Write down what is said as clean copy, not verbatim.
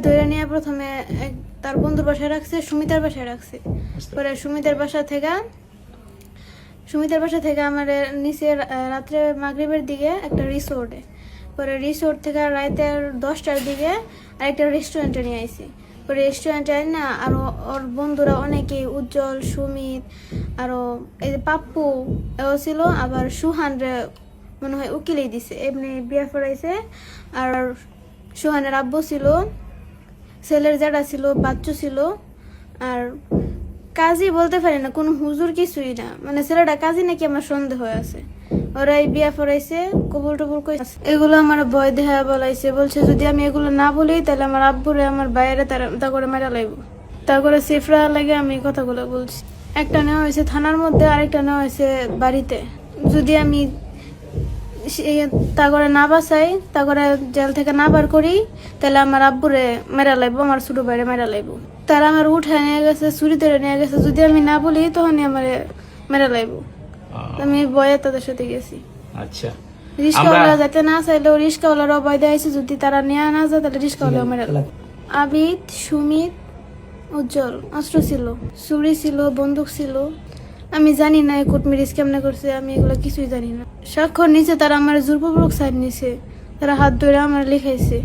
ধরে নিয়ে প্রথমে তার বন্ধুর বাসায় রাখছে, সুমিতার বাসায় রাখছে। পরে সুমিতার বাসা থেকে আমার নিচে রাত্রে মাগরিবের দিকে একটা রিসোর্টে, পরে রিসোর্ট থেকে রাতের 10টার দিকে আরেকটা রেস্টুরেন্টে নিয়ে আইছি। পরে রেস্টুরেন্টে না আরো ওর বন্ধুরা অনেকেই, উজ্জ্বল, সুমিত, আরো এই যে পাপ্পু এও ছিল, আবার সুহান রে মনে হয় উকিলেই দিছে, এমনি বিয়া পড়াইছে। আর সুহানের আব্বু ছিল, ছেলের জাডা ছিল, বাচ্চু ছিল, আর কাজী বলতে পারি না, কোনো হুজুর কিছুই না, মানে ছেলেটা কাজী নাকি আমার সন্দেহ আছে। ওরা এই বিয়া পড়াইছে, কবুল টবুল কই এগুলো আমার ভয় দেখা বলাইছে, বলছে যদি আমি এগুলো না বলি তাহলে আমার আব্বুরে আমার বাইরে তা করে মেরা লাগবো। তা করে সেফরা লাগে আমি কথাগুলো বলছি। একটা নেওয়া হয়েছে থানার মধ্যে, আরেকটা নেওয়া হয়েছে বাড়িতে। যদি আমি তা করে না বাঁচাই, তা করে জেল থেকে না বার করি, তাহলে আমার আব্বুরে মেরা লাগবো, আমার ছোট ভাইরে মেরা লাগবো। তারা আমার উঠায় নিয়ে গেছে, চুরি ধরে নিয়ে গেছে। যদি আমি না বলি তখনই আমার মেরা লাগবো। আমি ভয়ে তাদের সাথে গেছি। আচ্ছা, রিস্কাওয়ালা যাতে না চাইলেও রিস্কাওয়ালারও ভয় দিয়েছে, যদি তারা নিয়ে না যায় তাহলে রিস্কাওয়ালাও মেরা লাগবে। আবিদ, সুমিত, উজ্জ্বল অস্ত্র ছিল, চুরি ছিল, বন্দুক ছিল। আমি জানি না কোর্ট ম্যারেজ কেমনে করছে, আমি এগুলো কিছুই জানি না। স্বাক্ষর নিচে তারা আমার জোরপূর্বক সাইন নিছে, তারা হাত ধরে আমার লিখাইছে।